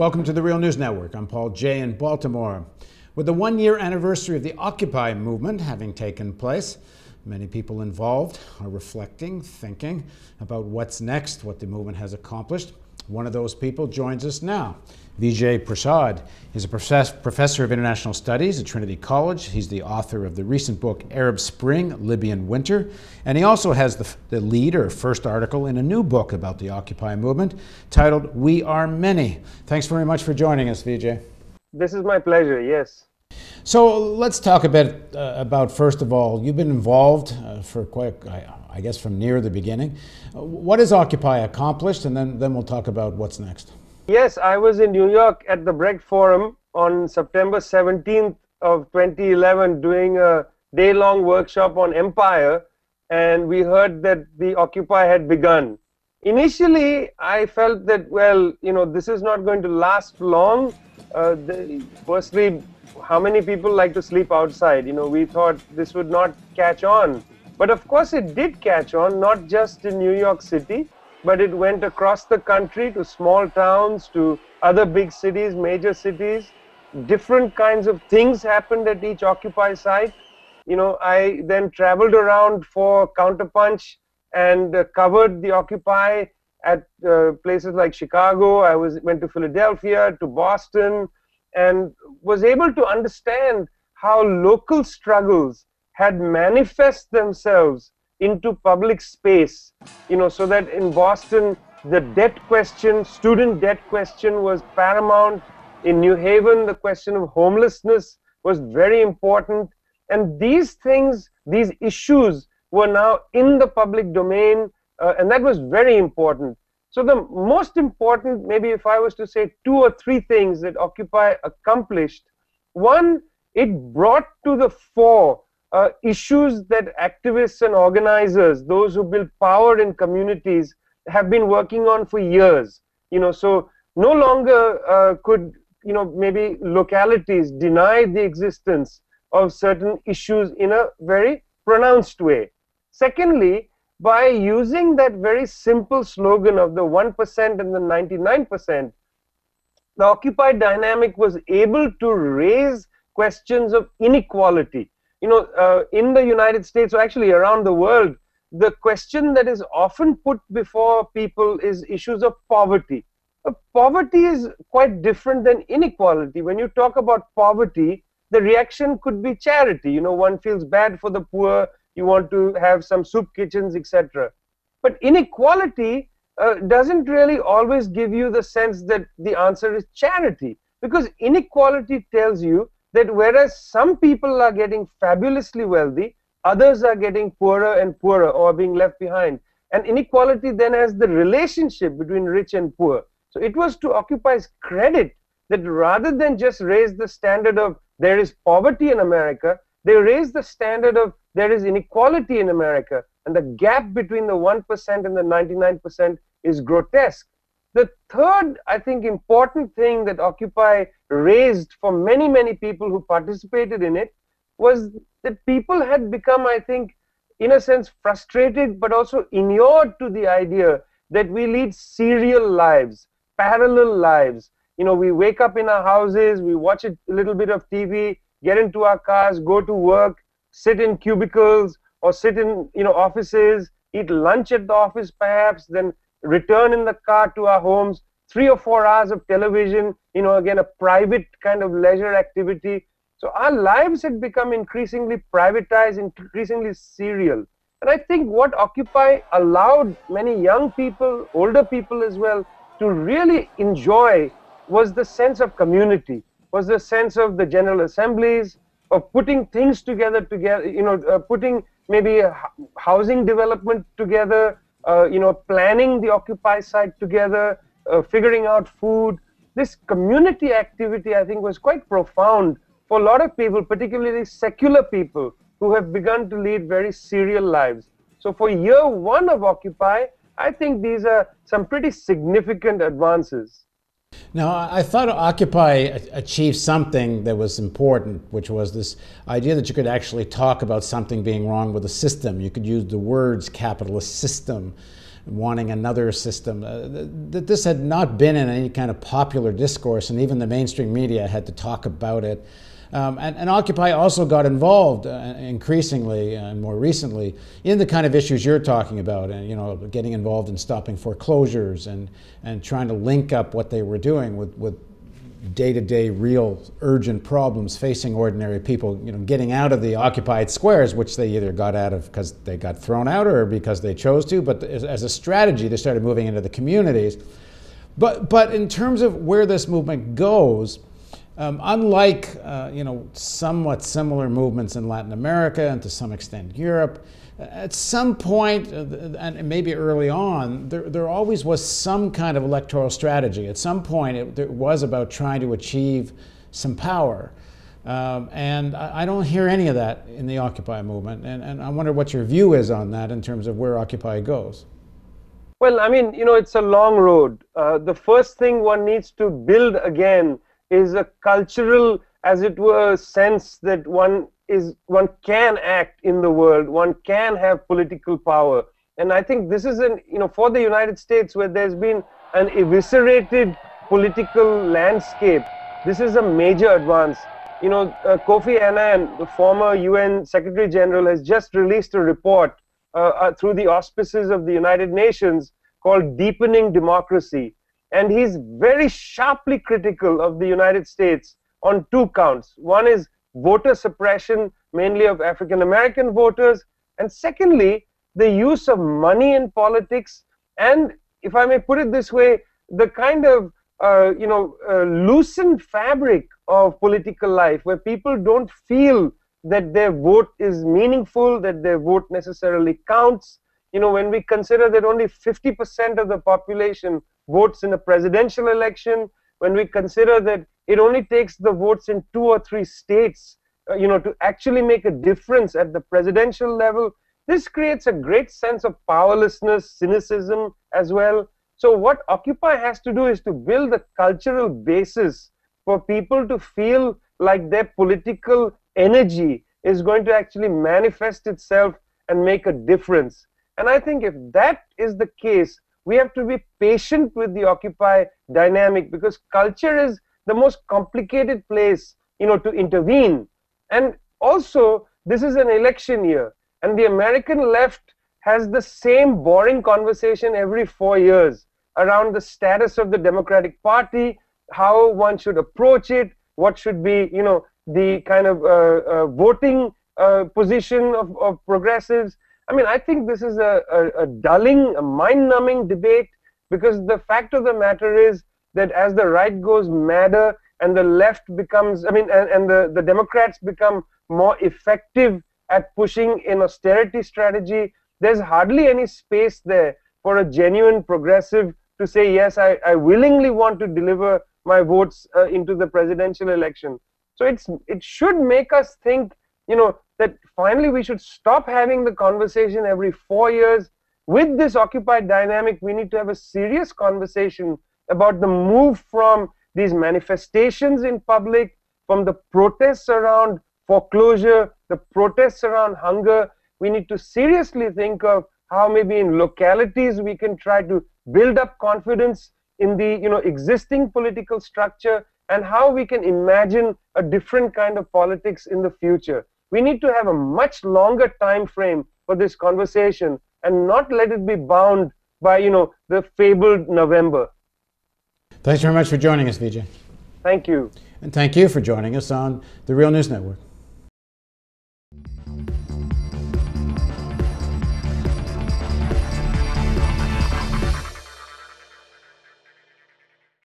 Welcome to the Real News Network. I'm Paul Jay in Baltimore. With the one-year anniversary of the Occupy movement having taken place, many people involved are reflecting, thinking about what's next, what the movement has accomplished. One of those people joins us now. Vijay Prashad is a professor of international studies at Trinity College. He's the author of the recent book Arab Spring, Libyan Winter, and he also has the lead or first article in a new book about the Occupy movement titled We Are Many. Thanks very much for joining us, Vijay. This is my pleasure, yes. So let's talk a bit about, first of all, you've been involved for quite, I guess, from near the beginning. What has Occupy accomplished, and then we'll talk about what's next. Yes, I was in New York at the Brecht Forum on September 17th of 2011 doing a day-long workshop on empire, and we heard that the Occupy had begun. Initially, I felt that, well, this is not going to last long. Firstly, how many people like to sleep outside? We thought this would not catch on. But of course it did catch on, not just in New York City, but it went across the country to small towns, to other big cities, major cities. Different kinds of things happened at each Occupy site. I then traveled around for Counterpunch and covered the Occupy at places like Chicago. I went to Philadelphia, to Boston, and was able to understand how local struggles had manifest themselves into public space, so that in Boston, the debt question, student debt question was paramount. In New Haven, the question of homelessness was very important. And these things, these issues were now in the public domain, and that was very important. So the most important, maybe if I was to say 2 or 3 things that Occupy accomplished, one, it brought to the fore issues that activists and organizers, those who build power in communities, have been working on for years. So no longer could, maybe localities deny the existence of certain issues in a very pronounced way. Secondly, by using that very simple slogan of the 1% and the 99%, the Occupy dynamic was able to raise questions of inequality. In the United States, or actually around the world, the question that is often put before people is issues of poverty. Poverty is quite different than inequality. When you talk about poverty, the reaction could be charity. One feels bad for the poor, you want to have some soup kitchens, etc. But inequality doesn't really always give you the sense that the answer is charity, because inequality tells you that whereas some people are getting fabulously wealthy, others are getting poorer and poorer or being left behind. And inequality then has the relationship between rich and poor. So it was to Occupy's credit that rather than just raise the standard of there is poverty in America, they raised the standard of there is inequality in America, and the gap between the 1% and the 99% is grotesque. The third, I think, important thing that Occupy raised for many, many people who participated in it was that people had become, I think, in a sense, frustrated, but also inured to the idea that we lead serial lives, parallel lives. We wake up in our houses, we watch a little bit of TV, get into our cars, go to work, sit in cubicles or sit in offices, eat lunch at the office perhaps, then return in the car to our homes, 3 or 4 hours of television, again a private kind of leisure activity. So our lives had become increasingly privatized, increasingly serial. And I think what Occupy allowed many young people, older people as well, to really enjoy was the sense of community, was the sense of the General Assemblies, of putting things together, putting maybe housing development together, planning the Occupy site together, figuring out food. This community activity, I think, was quite profound for a lot of people, particularly secular people who have begun to lead very serial lives. So for year 1 of Occupy, I think these are some pretty significant advances. Now, I thought Occupy achieved something that was important, which was this idea that you could actually talk about something being wrong with the system. You could use the words capitalist system. wanting another system. That this had not been in any kind of popular discourse, and even the mainstream media had to talk about it. And Occupy also got involved increasingly and more recently in the kind of issues you're talking about, and getting involved in stopping foreclosures and trying to link up what they were doing with day-to-day real urgent problems facing ordinary people, getting out of the occupied squares, which they either got out of because they got thrown out or because they chose to, but as a strategy they started moving into the communities. But in terms of where this movement goes, unlike somewhat similar movements in Latin America and to some extent Europe, at some point, and maybe early on, there always was some kind of electoral strategy. At some point, it was about trying to achieve some power. And I don't hear any of that in the Occupy movement. And I wonder what your view is on that in terms of where Occupy goes. Well, I mean, it's a long road. The first thing one needs to build again is a cultural, as it were, sense that one can act in the world, one can have political power. And I think this is for the United States, where there's been an eviscerated political landscape, this is a major advance. Kofi Annan, the former UN Secretary General, has just released a report through the auspices of the United Nations called Deepening Democracy. And he's very sharply critical of the United States on two counts. One is voter suppression, mainly of African American voters. And secondly, the use of money in politics. And if I may put it this way, the kind of loosened fabric of political life, where people don't feel that their vote is meaningful, that their vote necessarily counts. When we consider that only 50% of the population votes in a presidential election, when we consider that it only takes the votes in 2 or 3 states, to actually make a difference at the presidential level, this creates a great sense of powerlessness, cynicism as well. So what Occupy has to do is to build a cultural basis for people to feel like their political energy is going to actually manifest itself and make a difference. And I think if that is the case, we have to be patient with the Occupy dynamic, because culture is the most complicated place, to intervene. And also, this is an election year, and the American left has the same boring conversation every 4 years around the status of the Democratic Party, how one should approach it, what should be, the kind of voting position of progressives. I mean, I think this is a dulling, a mind-numbing debate, because the fact of the matter is that as the right goes madder and the left becomes, and the Democrats become more effective at pushing an austerity strategy, there's hardly any space there for a genuine progressive to say, yes, I willingly want to deliver my votes into the presidential election. So it should make us think, that finally we should stop having the conversation every 4 years. With this Occupy dynamic, we need to have a serious conversation about the move from these manifestations in public, from the protests around foreclosure, the protests around hunger. We need to seriously think of how maybe in localities we can try to build up confidence in the existing political structure, and how we can imagine a different kind of politics in the future. We need to have a much longer time frame for this conversation and not let it be bound by the fabled November. Thanks very much for joining us, Vijay. Thank you. And thank you for joining us on the Real News Network.